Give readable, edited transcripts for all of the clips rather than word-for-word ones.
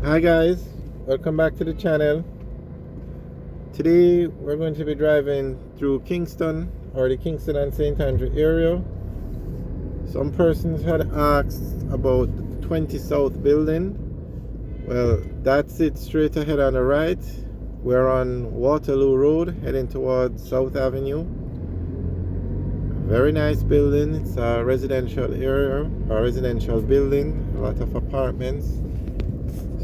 Hi guys, welcome back to the channel. Today we're going to be driving through Kingston, or the Kingston and St. Andrew area. Some persons had asked about the 20 South building. Well, that's it straight ahead on the right. We're on Waterloo Road heading towards South Avenue. Very nice building. It's a residential area, a residential building, a lot of apartments.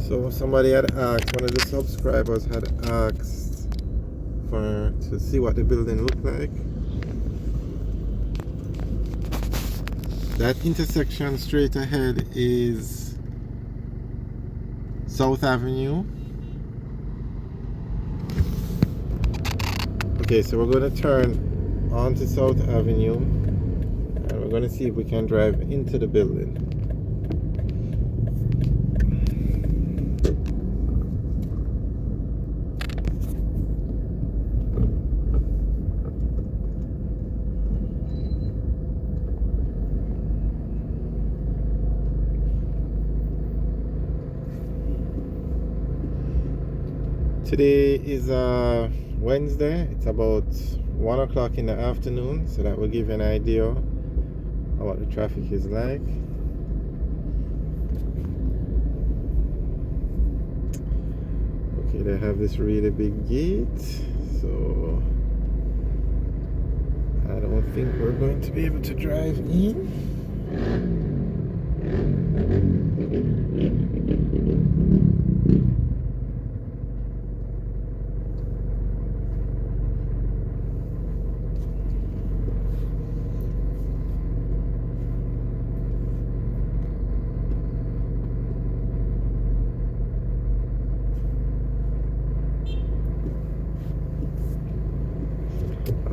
So somebody had asked, one of the subscribers had asked to see what the building looked like. That intersection straight ahead is South Avenue. Okay, so we're going to turn onto South Avenue and we're going to see if we can drive into the building. Today is Wednesday. It's about 1 o'clock in the afternoon, so that will give you an idea of what the traffic is like. Okay, they have this really big gate, so I don't think we're going to be able to drive in.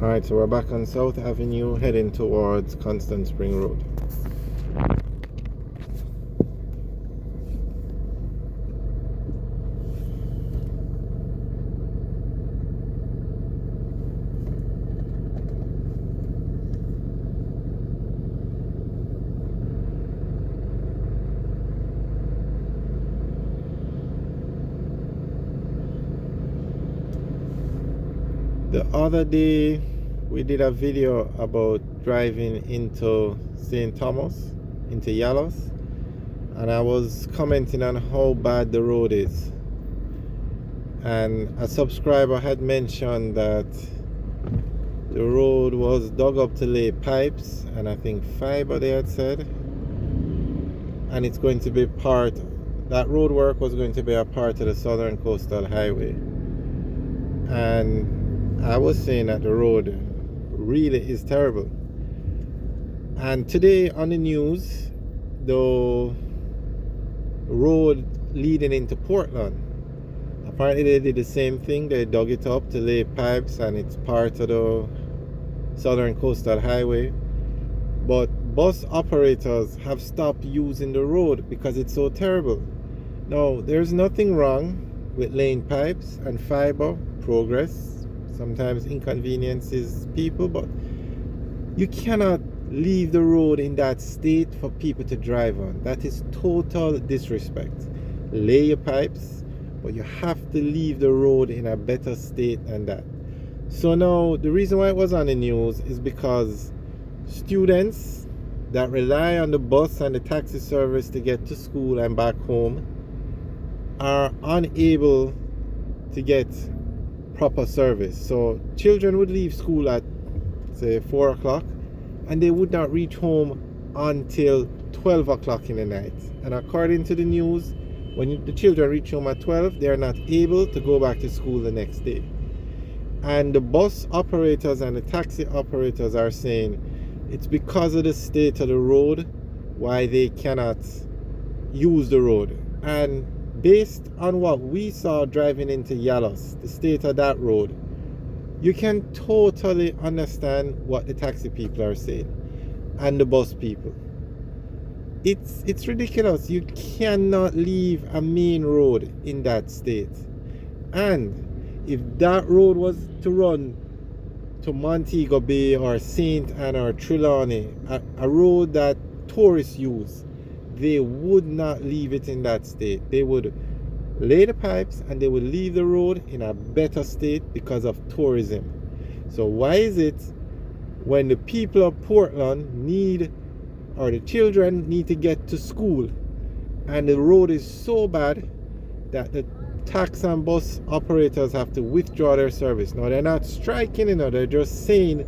Alright, so we're back on South Avenue heading towards Constant Spring Road. The other day we did a video about driving into St. Thomas, into Yalos, and I was commenting on how bad the road is. And a subscriber had mentioned that the road was dug up to lay pipes, and I think fiber they had said, and it's going to be that road work was going to be a part of the Southern Coastal Highway. And I was saying that the road really is terrible. And today on the news, the road leading into Portland, apparently they did the same thing. They dug it up to lay pipes, and it's part of the Southern Coastal Highway. But bus operators have stopped using the road because it's so terrible. Now, there's nothing wrong with laying pipes and fiber, progress. Sometimes inconveniences people, but you cannot leave the road in that state for people to drive on. That is total disrespect. Lay your pipes, but you have to leave the road in a better state than that. So now the reason why it was on the news is because students that rely on the bus and the taxi service to get to school and back home are unable to get proper service. So children would leave school at say 4 o'clock and they would not reach home until 12 o'clock in the night. And according to the news, when the children reach home at 12, they are not able to go back to school the next day. And the bus operators and the taxi operators are saying it's because of the state of the road why they cannot use the road. And based on what we saw driving into Yalos, the state of that road, you can totally understand what the taxi people are saying and the bus people. It's ridiculous. You cannot leave a main road in that state. And if that road was to run to Montego Bay or St. Anne or Trelawney, a road that tourists use, they would not leave it in that state. They would lay the pipes, and they will leave the road in a better state because of tourism. So why is it when the people of Portland need, or the children need to get to school, and the road is so bad that the taxi and bus operators have to withdraw their service? Now, they're not striking, they're just saying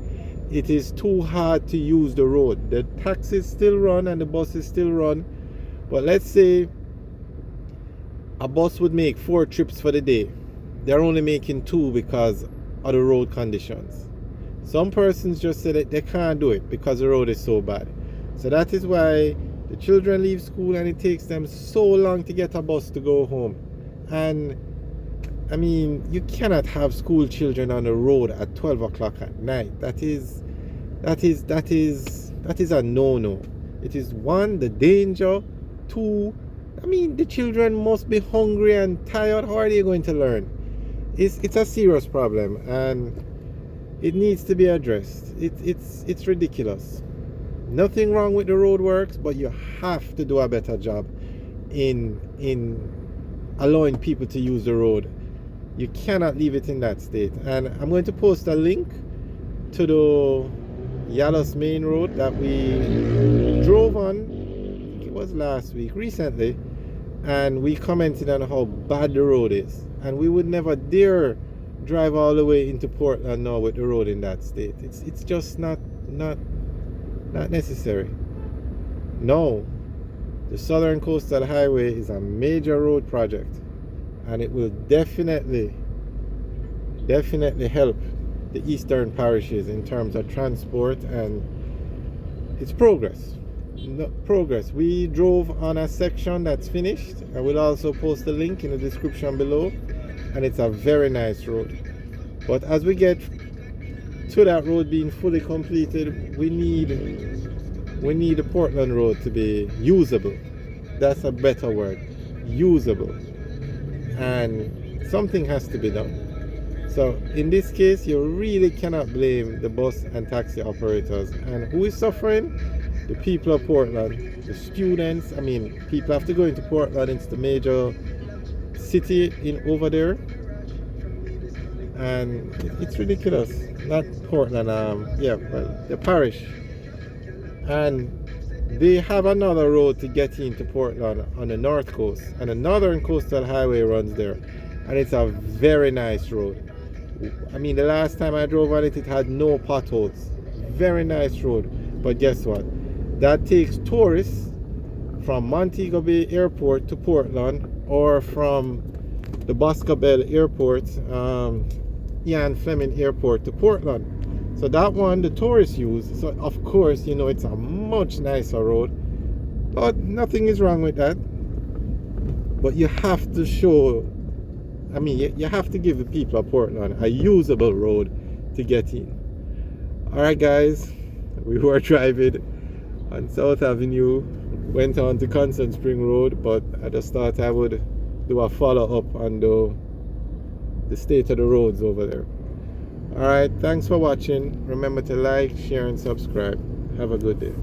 it is too hard to use the road. The taxis still run and the buses still run, but let's say a bus would make 4 trips for the day. They're only making 2 because of the road conditions. Some persons just say that they can't do it because the road is so bad. So that is why the children leave school and it takes them so long to get a bus to go home. And I mean, you cannot have school children on the road at 12 o'clock at night. That is a no-no. It is 1, the danger. 2, I mean, the children must be hungry and tired. How are they going to learn? It's a serious problem, and it needs to be addressed. It's ridiculous. Nothing wrong with the road works, but you have to do a better job in allowing people to use the road. You cannot leave it in that state. And I'm going to post a link to the Yalos Main Road that we drove on. I think it was last week, recently, and we commented on how bad the road is, and we would never dare drive all the way into Portland now with the road in that state. It's just not necessary. No, the Southern Coastal Highway is a major road project, and it will definitely help the eastern parishes in terms of transport, and it's progress. Progress. We drove on a section that's finished. I will also post the link in the description below, and it's a very nice road. But as we get to that road being fully completed, we need the Portland Road to be usable. That's a better word, usable. And something has to be done. So in this case, you really cannot blame the bus and taxi operators. And who is suffering? The people of Portland, the students. I mean, people have to go into Portland. It's the major city over there, and it's ridiculous. Not Portland, the parish. And they have another road to get into Portland on the north coast, and the Northern Coastal Highway runs there, and it's a very nice road. I mean, the last time I drove on it, it had no potholes. Very nice road. But guess what? That takes tourists from Montego Bay Airport to Portland, or from the Boscobel Airport, Ian Fleming Airport to Portland. So that one the tourists use. So of course, it's a much nicer road. But nothing is wrong with that. But you have to show, you have to give the people of Portland a usable road to get in. Alright guys, we were driving on South Avenue, went on to Constant Spring Road, but I just thought I would do a follow-up on the state of the roads over there. Alright, thanks for watching. Remember to like, share and subscribe. Have a good day.